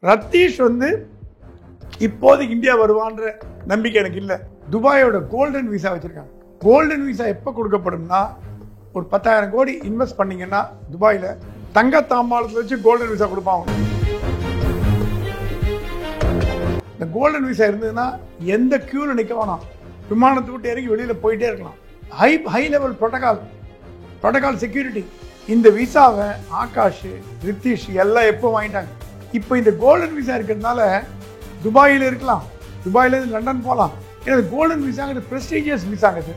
ரத்தீஷ் வந்து இப்போதைக்கு இந்தியா வருவான்ற நம்பிக்கை எனக்கு இல்லை. துபாயோட கோல்டன் விசா வச்சிருக்காங்க. கோல்டன் விசா எப்போ கொடுக்கப்படும்னா, ஒரு 10,000 கோடி இன்வெஸ்ட் பண்ணீங்கன்னா துபாயில் தங்க தாம்பாளத்தில் வச்சு கோல்டன் விசா கொடுப்பாங்க. இந்த கோல்டன் விசா இருந்ததுன்னா எந்த கியூவில் நிற்க வேணாம், விமானத்தை விட்டு இறங்கி வெளியில் போயிட்டே இருக்கலாம். High level protocol security. இந்த விசாவை ஆகாஷ், ரித்தீஷ் எல்லாம் எப்போ வாங்கிட்டாங்க. இப்போ இந்த கோல்டன் விசா இருக்கிறதுனால துபாயில் இருக்கலாம், துபாயிலேருந்து லண்டன் போகலாம். ஏன்னா கோல்டன் விசாங்கிறது ப்ரெஸ்டீஜியஸ் விசாங்கிறது.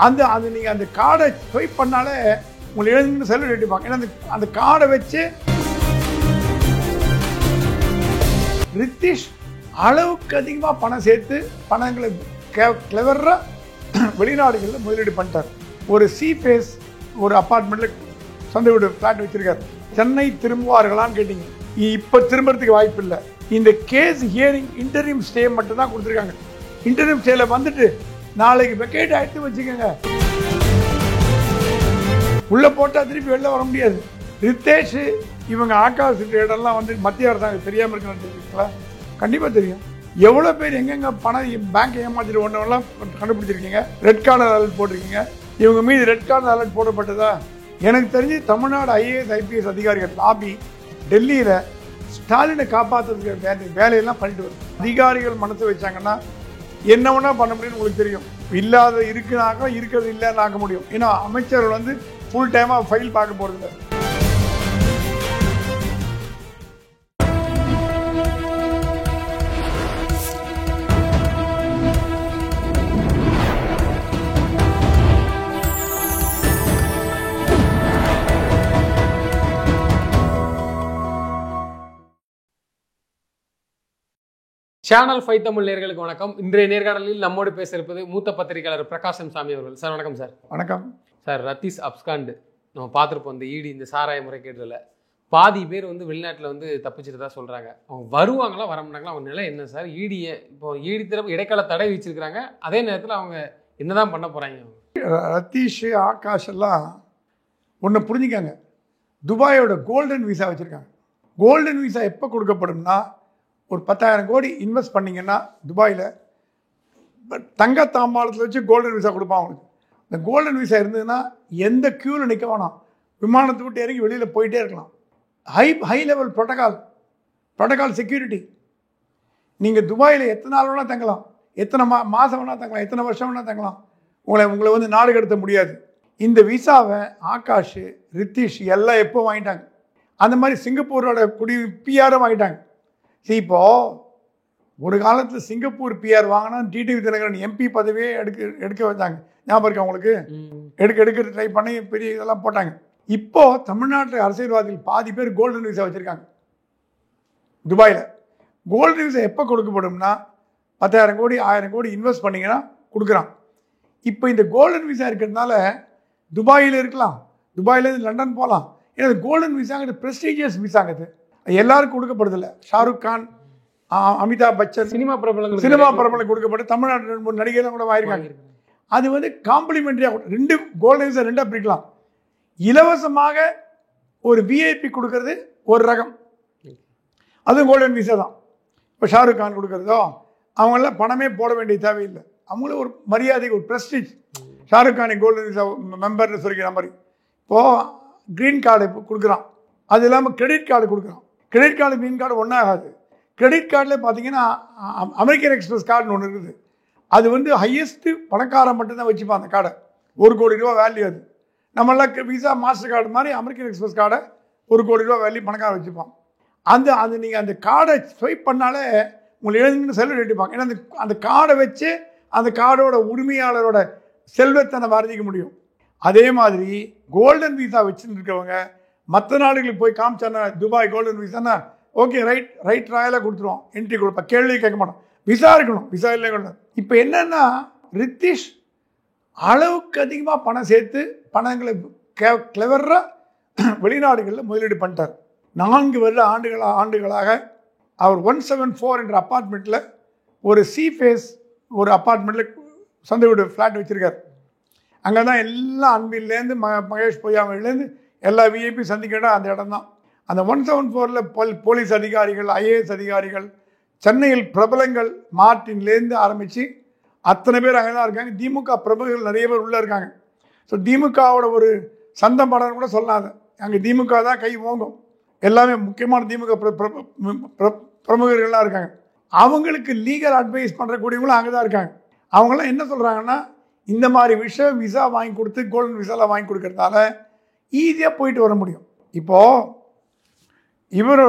அந்த நீங்கள் அந்த கார்டை ஸ்வைப் பண்ணாலே உங்களை எழுதுன்னு செல்வ எடுப்பாங்க. ஏன்னா அந்த கார்டை வச்சு ரித்தீஷ் அளவுக்கு அதிகமாக பணம் சேர்த்து பணங்களை கிளவராக வெளிநாடுகளில் முதலீடு பண்ணிட்டார். ஒரு ஃபேஸ் ஒரு அப்பார்ட்மெண்ட்டில் சொந்த வீடு ஃப்ளாட் வச்சிருக்காரு. சென்னை திரும்புவார்களான்னு கேட்டீங்க, இப்போ திரும்புறதுக்கு வாய்ப்பு இல்லை. இந்த கேஸ் ஹியரிங் இன்டரிம் ஸ்டே மட்டும் தான் கொடுத்துருக்காங்க. இன்டரிம் ஸ்டேல வந்துட்டு நாளைக்கு வெக்கேட் ஆகிட்டு வச்சுக்கோங்க, உள்ள போட்டால் திருப்பி வெளில வர முடியாது. ரித்தேஷ் இவங்க ஆகாஷ் இடம்லாம் வந்து மத்திய அரசாங்கம் தெரியாமல் இருக்கிறாங்களா? கண்டிப்பாக தெரியும். எவ்வளோ பேர் எங்கெங்க பணம் பேங்க் ஏமாத்திட்டு ஒன்றெல்லாம் கண்டுபிடிச்சிருக்கீங்க. ரெட் கார்னர் அலர்ட் போட்டிருக்கீங்க. இவங்க மீது ரெட் கார்னர் அலர்ட் போடப்பட்டதா? எனக்கு தெரிஞ்சு தமிழ்நாடு ஐஏஎஸ் ஐபிஎஸ் அதிகாரிகள் லாபி டெல்லியில் ஸ்டாலினை காப்பாற்றுறதுக்கு வேலையெல்லாம் பண்ணிட்டு வரும். அதிகாரிகள் மனசு வச்சாங்கன்னா என்ன வேணா பண்ண முடியும்னு உங்களுக்கு தெரியும். இல்லாத இருக்குனாக்க இருக்கிறது இல்லைன்னு ஆக்க முடியும். ஏன்னா அமைச்சர்கள் வந்து ஃபுல் டைமாக ஃபைல் பார்க்க போகிறது இல்லை. சேனல் 5 தமிழ் நேயர்களுக்கு வணக்கம். இன்றைய நேர்காணலில் நம்மோடு பேச இருப்பது மூத்த பத்திரிகையாளர் பிரகாஷம் சாமி அவர்கள். சார் வணக்கம். சார் வணக்கம். சார், ரத்தீஷ் அப்ஸ்காண்டு நம்ம பார்த்துருப்போம். இந்த இந்த சாராய முறைகேட்டில் பாதி பேர் வந்து வெளிநாட்டில் வந்து தப்பிச்சுட்டு தான் சொல்கிறாங்க. அவங்க வருவாங்களா வர மாட்டாங்களா? அவங்க நிலை என்ன சார்? இப்போ தரப்பு இடைக்கால தடை வச்சிருக்கிறாங்க. அதே நேரத்தில் அவங்க என்னதான் பண்ண போகிறாங்க? ரத்தீஷ், ஆகாஷ் எல்லாம் ஒன்று புரிஞ்சுக்காங்க. துபாயோட கோல்டன் விசா வச்சுருக்காங்க. கோல்டன் விசா எப்போ கொடுக்கப்படும்னா, ஒரு 10,000 கோடி இன்வெஸ்ட் பண்ணிங்கன்னா துபாயில் தங்க தாம்பாளத்தில் வச்சு கோல்டன் விசா கொடுப்பாங்க அவங்களுக்கு. இந்த கோல்டன் விசா இருந்ததுன்னா எந்த கியூவில் நிற்க வேணாம், விமானத்தை விட்டு இறங்கி வெளியில் போயிட்டே இருக்கலாம். High level protocol security. நீங்கள் துபாயில் எத்தனை நாள் வேணால் தங்கலாம், எத்தனை மாதம் வேணால் தங்கலாம், எத்தனை வருஷம் வேணால் தங்கலாம். உங்களை வந்து நாடு கடத்த முடியாது. இந்த விசாவை ஆகாஷ், ரித்தீஷ் எல்லாம் எப்போ வாங்கிட்டாங்க. அந்த மாதிரி சிங்கப்பூரோட பிஆரும் வாங்கிட்டாங்க. இப்போ ஒரு காலத்தில் சிங்கப்பூர் பிஆர் வாங்கினா டிடிவி தினகரன் எம்பி பதவியே எடுக்க வச்சாங்க. ஞாபகம் இருக்கா உங்களுக்கு? எடுக்க ட்ரை பண்ணி பெரிய இதெல்லாம் போட்டாங்க. இப்போ தமிழ்நாட்டில் அரசியல்வாதிகள் பாதி பேர் கோல்டன் விசா வச்சுருக்காங்க துபாயில். கோல்டன் விசா எப்போ கொடுக்கப்படும்னா, 10,000 கோடி 1000 கோடி இன்வெஸ்ட் பண்ணிங்கன்னா கொடுக்குறான். இப்போ இந்த கோல்டன் விசா இருக்கிறதுனால துபாயில் இருக்கலாம், துபாயிலேருந்து லண்டன் போகலாம். ஏன்னா கோல்டன் விசாங்கிறது ப்ரெஸ்டீஜியஸ் விசாங்கிறது. எல்லாருக்கும் கொடுக்கப்படுதில்ல. ஷாருக் கான், அமிதாப் பச்சன், சினிமா பிரபலம் கொடுக்கப்பட்டு தமிழ்நாட்டில் 3 நடிகர்கள் கூட வாங்கியிருக்காங்க. அது வந்து காம்ப்ளிமெண்ட்ரியாக 2 கோல்டன் விசா 2 பிரிக்கலாம். இலவசமாக ஒரு விஐபி கொடுக்கறது ஒரு ரகம், அதுவும் கோல்டன் விசா தான். இப்போ ஷாருக் கான் கொடுக்குறதோ அவங்களாம் பணமே போட வேண்டிய தேவையில்லை. அவங்களும் ஒரு மரியாதைக்கு ஒரு ப்ரெஸ்டீஜ். ஷாருக் கானை கோல்டன் விசா மெம்பர்னு சொல்லிக்கிற மாதிரி. இப்போது க்ரீன் கார்டு கொடுக்குறான். அது இல்லாமல் கிரெடிட் கார்டு கொடுக்குறான். கிரெடிட் கார்டு க்ரீன் கார்டு ஒன்றாகாது. கிரெடிட் கார்டில் பார்த்தீங்கன்னா அமெரிக்கன் எக்ஸ்பிரஸ் கார்டுன்னு ஒன்று இருக்குது. அது வந்து ஹையஸ்ட்டு பணக்காரன் மட்டும்தான் வச்சுப்பான். அந்த கார்டை 1 கோடி ரூபா வேல்யூ. அது நம்மளாம் விசா மாஸ்டர் கார்டு மாதிரி அமெரிக்கன் எக்ஸ்பிரஸ் கார்டை 1 கோடி ரூபா வேல்யூ பணக்காரன் வச்சுப்பான். அது நீங்கள் அந்த கார்டை ஸ்வைப் பண்ணாலே உங்களை எழுதுன்னு செல்வ எடுப்பாங்க. ஏன்னா அந்த கார்டை வச்சு அந்த கார்டோட உரிமையாளரோட செல்வத்தை நம்ம அறிஞ்சிக்க முடியும். அதே மாதிரி கோல்டன் விசா வச்சுன்னு இருக்கவங்க மற்ற நாடுகளுக்கு போய் காமிச்சானா, துபாய் கோல்டன் விசானா ஓகே ரைட் ராயலாக கொடுத்துருவோம், என்ட்ரி கொடுப்போம், கேள்வி கேட்க மாட்டோம். விசா இருக்கணும், விசா இல்லை கொண்டு. இப்போ என்னன்னா, ரித்தீஷ் அளவுக்கு அதிகமாக பணம் சேர்த்து பணங்களை கிளவராக வெளிநாடுகளில் முதலீடு பண்ணிட்டார். 4 வருட ஆண்டுகளாக அவர் 174 என்ற அப்பார்ட்மெண்ட்டில் ஒரு ஃபேஸ் ஒரு அப்பார்ட்மெண்ட்டில் சொந்த வீடு ஃப்ளாட் வச்சுருக்கார். அங்கே தான் எல்லா அன்பிலேருந்து மகேஷ் பொய்யாமலேருந்து எல்லா விஐபி சந்திக்கிற அந்த இடம் தான். அந்த 174ல் போலீஸ் அதிகாரிகள், ஐஏஎஸ் அதிகாரிகள், சென்னையில் பிரபலங்கள் மார்ட்டின்லேருந்து ஆரம்பித்து அத்தனை பேர் அங்கே தான் இருக்காங்க. திமுக பிரமுகர்கள் நிறைய பேர் உள்ளே இருக்காங்க. ஸோ திமுகவோட ஒரு சந்த படம் கூட சொல்லாத, அங்கே திமுக தான் கை ஓங்கும். எல்லாமே முக்கியமான திமுக பிரமுகர்கள்லாம் இருக்காங்க. அவங்களுக்கு லீகல் அட்வைஸ் பண்ணுறக்கூடியவங்களும் அங்கே தான் இருக்காங்க. அவங்களாம் என்ன சொல்கிறாங்கன்னா, இந்த மாதிரி விஷயம் விசா வாங்கி கொடுத்து கோல்டன் விசாலாம் வாங்கி கொடுக்கறதால ஈஸியாக போயிட்டு வர முடியும். இப்போது இவர்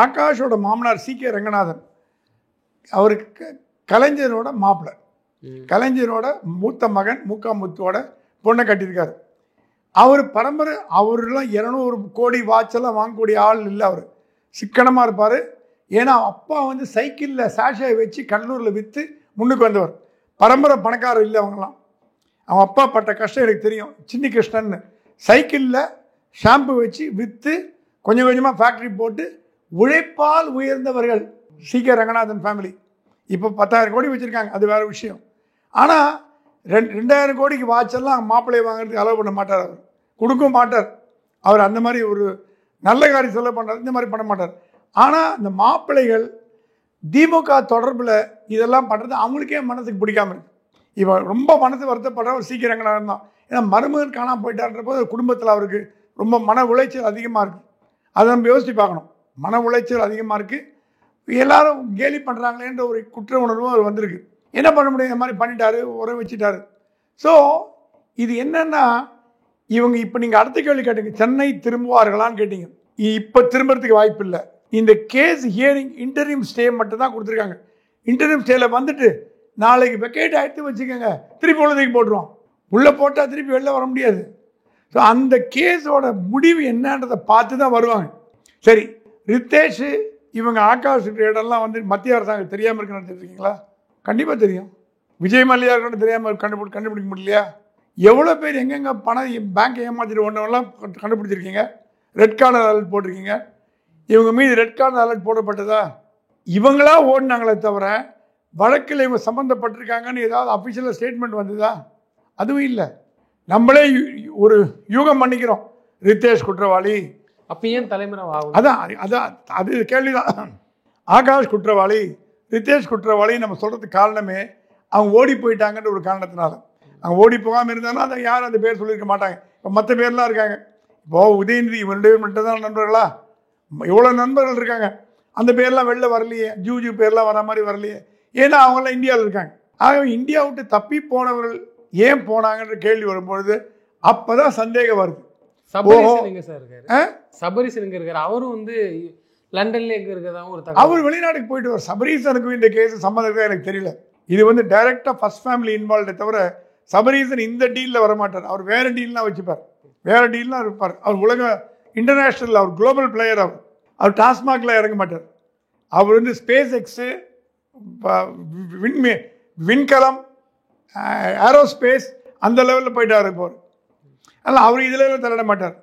ஆகாஷோட மாமனார் சி.கே. ரங்கநாதன், அவருக்கு கலைஞரோட மாப்பிள்ளை, கலைஞரோட மூத்த மகன் முத்துவோட பொண்ணை கட்டியிருக்காரு. அவர் பரம்பரை, அவரெல்லாம் 200 கோடி வாட்செல்லாம் வாங்கக்கூடிய ஆள் இல்லை. அவர் சிக்கனமாக இருப்பார். ஏன்னா அப்பா வந்து சைக்கிளில் சாஷாயை வச்சு கடலூரில் விற்று முன்னுக்கு வந்தவர். பரம்பரை பணக்காரர் இல்லை அவங்கெல்லாம். அவன் அப்பா பட்ட கஷ்டம் எனக்கு தெரியும். சின்னி கிருஷ்ணன் சைக்கிளில் ஷாம்பு வச்சு விற்று கொஞ்சம் கொஞ்சமாக ஃபேக்ட்ரி போட்டு உழைப்பால் உயர்ந்தவர்கள் சி.கே. ரங்கநாதன் ஃபேமிலி. இப்போ 10,000 கோடி வச்சுருக்காங்க, அது வேறு விஷயம். ஆனால் 2,000 கோடிக்கு வாட்செல்லாம் மாப்பிள்ளையை வாங்குறதுக்கு அலோவ் பண்ண மாட்டார். அவர் கொடுக்கவும் மாட்டார். அவர் அந்த மாதிரி ஒரு நல்ல காரியம் சொல்ல பண்ணுறாரு, இந்த மாதிரி பண்ண மாட்டார். ஆனால் இந்த மாப்பிள்ளைகள் திமுக தொடர்பில் இதெல்லாம் பண்ணுறது அவங்களுக்கே மனசுக்கு பிடிக்காம இருக்கு. இவன் ரொம்ப மனசு வருத்தப்படுறவர் சி.கே. ரங்கநாதன் தான். ஏன்னா மருமகன் காணாமல் போயிட்டார்ன்ற போது குடும்பத்தில் அவருக்கு ரொம்ப மன உளைச்சல் அதிகமாக இருக்குது. அதை நம்ம யோசித்து பார்க்கணும். மன உளைச்சல் அதிகமாக இருக்குது. எல்லாரும் கேலி பண்ணுறாங்களேன்ற ஒரு குற்ற உணர்வும் அவர் வந்திருக்கு. என்ன பண்ண முடியும், இந்த மாதிரி பண்ணிட்டாரு, உரம் வச்சுட்டாரு. ஸோ இது என்னென்னா, இவங்க இப்போ நீங்கள் அடுத்த கேள்வி கேட்டீங்க, சென்னை திரும்புவார்களான்னு கேட்டீங்க. இப்போ திரும்புறதுக்கு வாய்ப்பு இல்லை. இந்த கேஸ் ஹியரிங் இன்டரிம் ஸ்டே மட்டும் தான் கொடுத்துருக்காங்க. இன்டரிம் ஸ்டேயில் வந்துட்டு நாளைக்கு வெக்கேட் ஆகிட்டு வச்சுக்கோங்க, திருப்பி உள்ளதுக்கு போட்டுருவோம். உள்ளே போட்டால் திருப்பி வெளில வர முடியாது. ஸோ அந்த கேஸோட முடிவு என்னன்றதை பார்த்து தான் வருவாங்க. சரி, ரித்தேஷ் இவங்க ஆகாஷ் இடம்லாம் வந்து மத்திய அரசாங்கம் தெரியாமல் இருக்குன்னு தெரிஞ்சுருக்கீங்களா? கண்டிப்பாக தெரியும். விஜய் மல்லையா இருக்கணும் தெரியாமல் கண்டுபிடிக்க முடியலையா? எவ்வளோ பேர் எங்கெங்கே பணம் பேங்க் ஏமாற்றிட்டு ஒன்றெல்லாம் கண்டுபிடிச்சிருக்கீங்க. ரெட் கார்னர் அலர்ட் போட்டிருக்கீங்க. இவங்க மீது ரெட் கார்னர் அலர்ட் போடப்பட்டதா? இவங்களா ஓடினாங்களே தவிர வழக்கில் இவங்க சம்மந்தப்பட்டிருக்காங்கன்னு ஏதாவது அஃபிஷியலாக ஸ்டேட்மெண்ட் வந்ததா? அதுவும் இல்லை. நம்மளே ஒரு யூகம் பண்ணிக்கிறோம், ரித்தேஷ் குற்றவாளி. அப்போ ஏன் தலைமுறை ஆகும்? அது கேள்விதான். ஆகாஷ் குற்றவாளி, ரித்தேஷ் குற்றவாளி நம்ம சொல்கிறதுக்கு காரணமே அவங்க ஓடி போயிட்டாங்கன்ற ஒரு காரணத்தினால. அவங்க ஓடி போகாமல் இருந்தாலும் அதை யாரும் அந்த பேர் சொல்லியிருக்க மாட்டாங்க. இப்போ மற்ற பேர்லாம் இருக்காங்க. இப்போது உதயநிதி இவன் 2 பேர் மட்டும் தான் நண்பர்களா? எவ்வளோ நண்பர்கள் இருக்காங்க. அந்த பேர்லாம் வெளில வரலையே, ஜூ பேர்லாம் வர மாதிரி வரலையே. ஏன்னா அவங்களாம் இந்தியாவில் இருக்காங்க. ஆகவே இந்தியா விட்டு தப்பி போனவர்கள் ஏன் போனாங்கன்ற கேள்வி வரும்பொழுது அப்போ தான் சந்தேகம் வருது. சபரீசன் இருக்காரு, அவரும் வந்து லண்டன்ல எங்க இருக்கிறதாவும் ஒரு அவர் வெளிநாட்டுக்கு போயிட்டு வர. சபரீசனுக்கும் இந்த கேஸ் சம்மந்தம் எனக்கு தெரியல. இது வந்து டைரக்டாக ஃபர்ஸ்ட் ஃபேமிலி இன்வால்வ்டே தவிர சபரீசன் இந்த டீலில் வரமாட்டார். அவர் வேறு டீல்லாம் வச்சுப்பார், வேறு டீல்லாம் இருப்பார். அவர் உலக இன்டர்நேஷ்னல், அவர் குளோபல் பிளேயர். அவர் டாஸ்மாகில் இறங்க மாட்டார். அவர் வந்து ஸ்பேஸ் எக்ஸு, விண்கலம், ஏரோஸ்பேஸ் அந்த லெவலில் போயிட்டார். இப்போ அதனால் அவர் இதில் தலையிட மாட்டார்.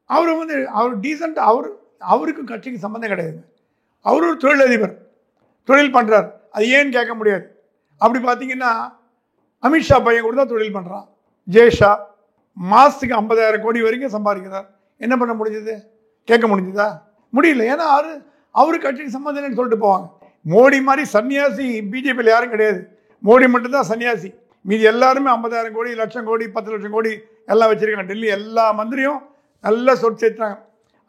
அவர் டீசெண்டாக அவருக்கும் கட்சிக்கு சம்மந்தம் கிடையாது. அவர் ஒரு தொழிலதிபர், தொழில் பண்ணுறார். அது ஏன்னு கேட்க முடியாது. அப்படி பார்த்தீங்கன்னா அமித்ஷா பையன் கூட தான் தொழில் பண்ணுறான். ஜெய்ஷா மாதத்துக்கு 50,000 கோடி வரைக்கும் சம்பாதிக்கிறார். என்ன பண்ண முடிஞ்சது? கேட்க முடிஞ்சதா? முடியல. ஏன்னா அவரு கட்சிக்கு சம்மந்தம்னு சொல்லிட்டு போவாங்க. மோடி மாதிரி சன்னியாசி பிஜேபியில் யாரும் கிடையாது. மோடி மட்டும்தான் சன்னியாசி. மீதி எல்லாருமே 50,000 கோடி, லட்சம் கோடி, 10 லட்சம் கோடி எல்லாம் வச்சுருக்காங்க. டெல்லி எல்லா மந்திரியும் நல்லா சொட்டு சேர்த்துறாங்க.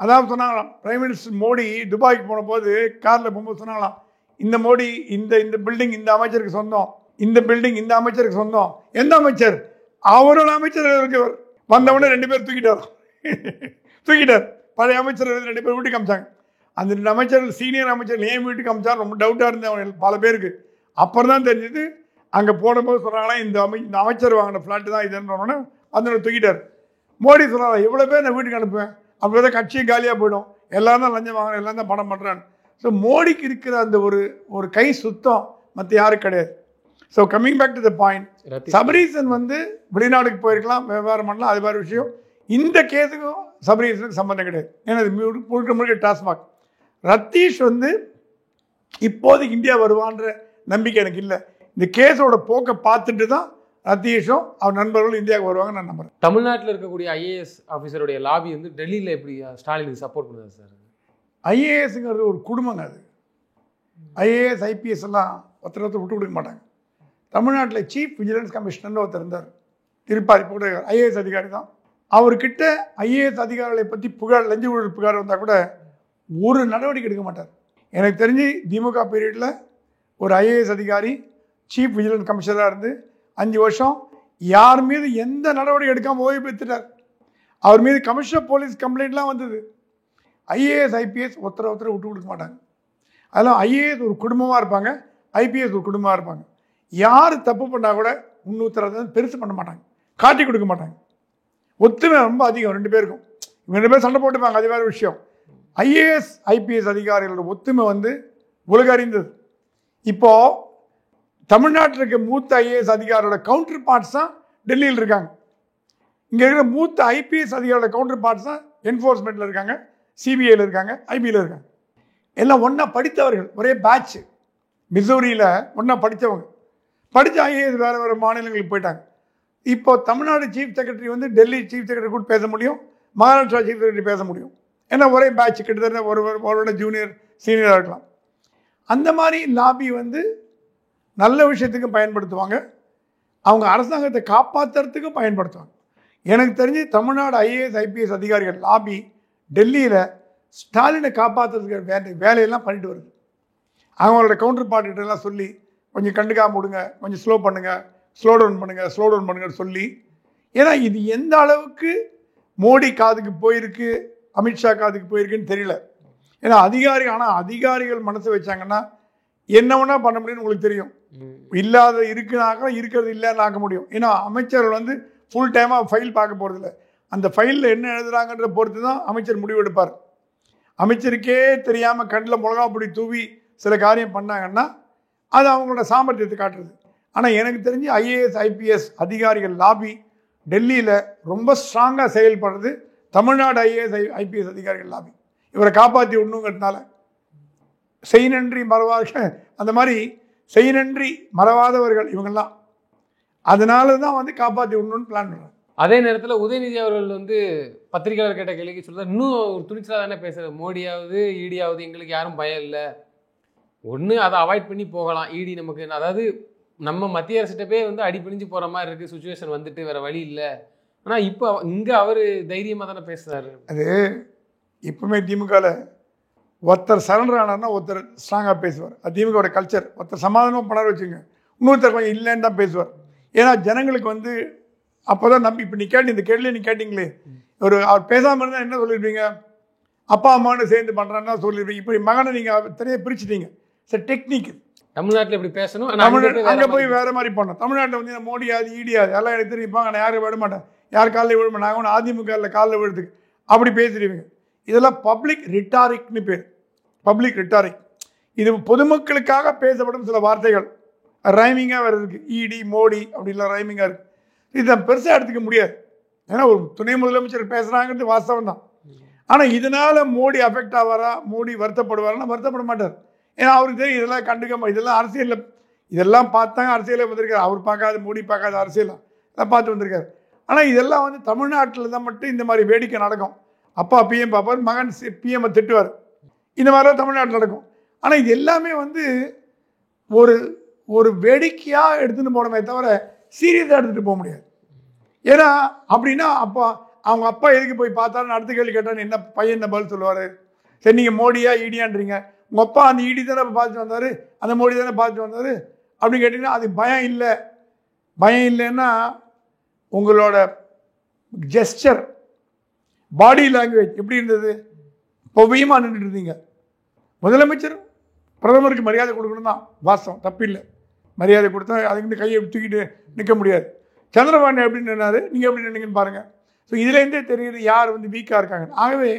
அதான் சொன்னாங்களாம், பிரைம் மினிஸ்டர் மோடி துபாய்க்கு போன போது காரில் போகும்போது சொன்னாங்களாம், இந்த மோடி இந்த பில்டிங் இந்த அமைச்சருக்கு சொந்தம், இந்த பில்டிங் இந்த அமைச்சருக்கு சொந்தம். எந்த அமைச்சர்? அவரோட அமைச்சர் இருக்கவர். வந்தவொடனே 2 பேர் தூக்கிட்டார். பழைய அமைச்சர் 2 பேர் வீட்டுக்கு அமிச்சாங்க. அந்த 2 அமைச்சர்கள் சீனியர் அமைச்சர் ஏன் வீட்டுக்கு அமிச்சா ரொம்ப டவுட்டாக இருந்தேன் பல பேருக்கு. அப்புறம் தான் தெரிஞ்சது. அங்கே போனபோது சொன்னாங்களா, இந்த அமைச்சர் வாங்கின ஃப்ளாட்டு தான் இதுன்னு வந்து தூக்கிட்டார். மோடி சொன்னாங்க, எவ்வளோ பேர் நான் வீட்டுக்கு அனுப்புவேன், அப்படி தான் கட்சியும் காலியாக போயிடும், எல்லாம் தான் லஞ்சம் வாங்கினேன், எல்லாம் தான் பணம் பண்ணுறான்னு. ஸோ மோடிக்கு இருக்கிற அந்த ஒரு கை சுத்தம் மற்ற யாரும் கிடையாது. So coming back to the point, Sabareesan வந்து வெளிநாடுக்கு போயிருக்கலாம், விவகாரம் பண்ணலாம், அது வேறு விஷயம். இந்த கேஸுக்கும் சபரீசனுக்கு சம்மந்தம் கிடையாது. ஏன்னா இது முழுக்க டாஸ்மாக். ரத்தீஷ் வந்து இப்போதைக்கு இந்தியா வருவான்ற நம்பிக்கை எனக்கு இல்லை. இந்த கேஸோட போக்கை பார்த்துட்டு தான் ரத்தீஷும் அவர் நண்பர்களும் இந்தியாவுக்கு வருவாங்க நான் நம்புறேன். தமிழ்நாட்டில் இருக்கக்கூடிய ஐஏஎஸ் ஆஃபீஸருடைய லாபி வந்து டெல்லியில் எப்படி ஸ்டாலினுக்கு சப்போர்ட் பண்ணுது சார்? ஐஏஎஸ்ங்கிறது ஒரு குடும்பங்க. அது ஐஏஎஸ் ஐபிஎஸ் எல்லாம் ஒருத்தர் விட்டு கொடுக்க மாட்டாங்க. தமிழ்நாட்டில் சீஃப் விஜிலன்ஸ் கமிஷனர்னு ஒருத்தர் இருந்தார், திருப்பாதி கூட ஐஏஎஸ் அதிகாரி தான். அவர்கிட்ட ஐஏஎஸ் அதிகாரிகளை பற்றி புகார், லஞ்ச ஊழல் புகார் வந்தால் கூட ஒரு நடவடிக்கை எடுக்க மாட்டார். எனக்கு தெரிஞ்சு திமுக பீரியடில் ஒரு ஐஏஎஸ் அதிகாரி சீஃப் விஜிலன்ஸ் கமிஷனராக இருந்து 5 வருஷம் யார் மீது எந்த நடவடிக்கை எடுக்காமல் ஓய்வு பெற்றுட்டார். அவர் மீது கமிஷனர் போலீஸ் கம்ப்ளைண்ட்லாம் வந்தது. ஐஏஎஸ் ஐபிஎஸ் ஒருத்தரை விட்டு கொடுக்க மாட்டாங்க. அதெல்லாம் ஐஏஎஸ் ஒரு குடும்பமாக இருப்பாங்க, ஐபிஎஸ் ஒரு குடும்பமாக இருப்பாங்க. யார் தப்பு பண்ணால் கூட இன்னொருத்தரை பெருசு பண்ண மாட்டாங்க, காட்டி கொடுக்க மாட்டாங்க. ஒத்துமை ரொம்ப அதிகம் 2 பேருக்கும். இவங்க 2 பேர் சண்டை போட்டுப்பாங்க, அது வேறு விஷயம். ஐஏஎஸ் ஐபிஎஸ் அதிகாரிகளோட ஒத்துமை உலக அறிந்தது. இப்போது தமிழ்நாட்டில் இருக்க மூத்த ஐஏஎஸ் அதிகாரியோட கவுண்டர் பார்ட்ஸ் தான் டெல்லியில் இருக்காங்க. இங்கே இருக்கிற மூத்த ஐபிஎஸ் அதிகாரியோட கவுண்டர் பார்ட்ஸ் தான் என்ஃபோர்ஸ்மெண்ட்டில் இருக்காங்க, சிபிஐயில் இருக்காங்க, ஐபியில் இருக்காங்க. எல்லாம் ஒன்றா படித்தவர்கள், ஒரே பேட்ச். மிசோரியில் ஒன்றா படித்தவங்க, படித்த ஐஏஎஸ் வேறு வேறு மாநிலங்களுக்கு போயிட்டாங்க. இப்போ Tamil Nadu chief secretary Delhi chief secretary கூட பேச முடியும், மகாராஷ்டிரா சீஃப் செக்ரட்டரி பேச முடியும். ஏன்னா ஒரே பேட்ச், கிட்டத்தட்ட ஒரு ஜூனியர் சீனியராக இருக்கலாம். அந்த மாதிரி லாபி நல்ல விஷயத்துக்கும் பயன்படுத்துவாங்க, அவங்க அரசாங்கத்தை காப்பாற்றுறதுக்கும் பயன்படுத்துவாங்க. எனக்கு தெரிஞ்சு தமிழ்நாடு ஐஏஎஸ் ஐபிஎஸ் அதிகாரிகள் லாபி டெல்லியில் ஸ்டாலினை காப்பாற்றுறதுக்கு வேலையெல்லாம் பண்ணிட்டு வருது. அவங்களோட கவுண்டர் பார்ட்டிகிட்டெல்லாம் சொல்லி கொஞ்சம் கண்டுக்காம விடுங்க, கொஞ்சம் ஸ்லோ பண்ணுங்கள், ஸ்லோ டவுன் பண்ணுங்கன்னு சொல்லி. ஏன்னா இது எந்த அளவுக்கு மோடி காதுக்கு போயிருக்கு, அமித்ஷா காதுக்கு போயிருக்குன்னு தெரியல. ஏன்னா அதிகாரிகள் மனசு வச்சாங்கன்னா என்ன வேணா பண்ண முடியும்னு உங்களுக்கு தெரியும். இல்லாத இருக்குனாக்க இருக்கிறது இல்லைன்னு ஆக்க முடியும். ஏன்னா அமைச்சர்கள் ஃபுல் டைமாக ஃபைல் பார்க்க போகிறதில்ல, அந்த ஃபைலில் என்ன எழுதுறாங்கன்ற பொறுத்து தான் அமைச்சர் முடிவெடுப்பார். அமைச்சருக்கே தெரியாமல் கண்ணில் மிளகா பொடி தூவி சில காரியம் பண்ணாங்கன்னா அது அவங்களோட சாமர்த்தியத்தை காட்டுறது. ஆனால் எனக்கு தெரிஞ்சு ஐஏஎஸ் ஐபிஎஸ் அதிகாரிகள் லாபி டெல்லியில் ரொம்ப ஸ்ட்ராங்காக செயல்படுறது தமிழ்நாடு ஐஏஎஸ் ஐபிஎஸ் அதிகாரிகள் லாபி. இவரை காப்பாற்றி விடணுங்கிறதுனால செய் நன்றி மறவாத, அந்த மாதிரி செய் நன்றி மறவாதவர்கள் இவங்கெல்லாம், அதனால தான் காப்பாற்றி விடணும்னு பிளான் பண்ணுறாங்க. அதே நேரத்தில் உதயநிதி அவர்கள் பத்திரிகையாளர் கேட்ட கேள்விக்கு சொல்ல இன்னும் ஒரு துணிச்சலாக தானே பேசுகிறது. மோடியாவது ஈடியாவது எங்களுக்கு யாரும் பயம் இல்லை, ஒன்று அதை அவாய்ட் பண்ணி போகலாம். ஈடி நமக்கு, அதாவது நம்ம மத்திய அரசிட்டப்பே அடிப்பிடிஞ்சு போகிற மாதிரி இருக்குது சுச்சுவேஷன், வேறு வழி இல்லை. ஆனால் இப்போ இங்கே அவர் தைரியமாக தானே பேசுகிறாரு. அது எப்பவுமே திமுகவில் ஒருத்தர் சரண்டர் ஆனார்னா ஒருத்தர் ஸ்ட்ராங்காக பேசுவார். அது திமுகவோட கல்ச்சர். ஒருத்தர் சமாதானமாக பண்ணார் வச்சுங்க, இன்னொருத்தர் கொஞ்சம் இல்லைன்னு தான் பேசுவார். ஏன்னா ஜனங்களுக்கு அப்போ தான் நம்பி. இப்போ இந்த கேள்வி கேட்டிங்களே, அவர் பேசாமல் இருந்தால் என்ன சொல்லிடுவீங்க, அப்பா அம்மானு சேர்ந்து பண்ணுறான்னா சொல்லிடுவீங்க. இப்படி மகனை நீங்கள் தனியாக பிரிச்சுட்டீங்க. சார் டெக்னிக் தமிழ்நாட்டில் இப்படி பேசணும், அங்கே போய் வேறு மாதிரி பண்ணோம். தமிழ்நாட்டில் மோடியாது ஈடியாது எல்லாம் எனக்கு தெரிவிப்பாங்க, நான் யாரும் விட மாட்டேன், யார் காலில் விட மாட்டேன், நாங்கள் அதிமுக காலில் விழுறதுக்கு அப்படி பேசிடுவீங்க. இதெல்லாம் பப்ளிக் ரிட்டாரிக்னு பேர். பப்ளிக் ரிட்டாரிக் இது பொதுமக்களுக்காக பேசப்படும் சில வார்த்தைகள், ரைமிங்காக வேறு இருக்குது. ஈடி மோடி அப்படின்லாம் ரைமிங்காக இருக்குது. இதை பெருசாக எடுத்துக்க முடியாது. ஏன்னா ஒரு துணை முதலமைச்சர் பேசுகிறாங்கிறது வாஸ்தவம் தான். ஆனால் இதனால் மோடி அஃபெக்ட் ஆவாரா, மோடி வருத்தப்படுவார்னா வருத்தப்பட மாட்டார். ஏன்னா அவருக்கு தெரியும் இதெல்லாம் கண்டுக்காம, இதெல்லாம் அரசியலில், இதெல்லாம் பார்த்தாங்க அரசியலில் வந்திருக்காரு. அவர் பார்க்காத, மோடி பார்க்காத அரசியலாம் எல்லாம் பார்த்து வந்திருக்காரு. ஆனால் இதெல்லாம் தமிழ்நாட்டில் தான் மட்டும் இந்த மாதிரி வேடிக்கை நடக்கும். அப்பா பிஎம் பார்ப்பார், மகன் பிஎம்ஐ திட்டுவார், இந்த மாதிரிலாம் தமிழ்நாட்டில் நடக்கும். ஆனால் இது எல்லாமே ஒரு ஒரு வேடிக்கையாக எடுத்துகிட்டு போனமே தவிர சீரியஸாக எடுத்துகிட்டு போக முடியாது. ஏன்னா அப்படின்னா அப்போ அவங்க அப்பா எதுக்கு போய் பார்த்தாருன்னு அடுத்த கேள்வி கேட்டான்னு என்ன பையன் என்ன பதில் சொல்லுவார்? சரி நீங்கள் மோடியா ஈடியான்றீங்க, உங்கள் அப்பா அந்த ஈடி தானே பார்த்துட்டு வந்தார், அந்த மோடி தானே பார்த்துட்டு வந்தார் அப்படின்னு கேட்டிங்கன்னா அது பயம் இல்லை. பயம் இல்லைன்னா உங்களோட ஜெஸ்டர், பாடி லாங்குவேஜ் எப்படி இருந்தது? பொவ்வியமாக நின்றுட்டு இருந்தீங்க. முதலமைச்சர் பிரதமருக்கு மரியாதை கொடுக்கணும் தான் வாஸ்தவம், தப்பில்லை. மரியாதை கொடுத்தா அதுக்கு கையை தூக்கிட்டு நிற்க முடியாது. சந்திரபாபு எப்படி நின்னாரு, நீங்கள் எப்படி நின்னீங்கன்னு பாருங்கள். ஸோ இதுலேருந்தே தெரியுது யார் வீக்காக இருக்காங்க. ஆகவே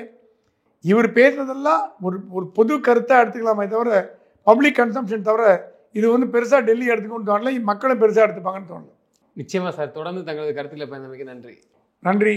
இவர் பேசுனதெல்லாம் ஒரு பொது கருத்தாக எடுத்துக்கலாமே தவிர பப்ளிக் கன்சம்ஷன் தவிர இது பெருசாக டெல்லி எடுத்துக்கணும்னு தோணல, மக்களும் பெருசாக எடுத்துப்பாங்கன்னு தோணல. நிச்சயமாக சார், தொடர்ந்து தங்களது கருத்தில் பயந்தமைக்கு நன்றி. நன்றி.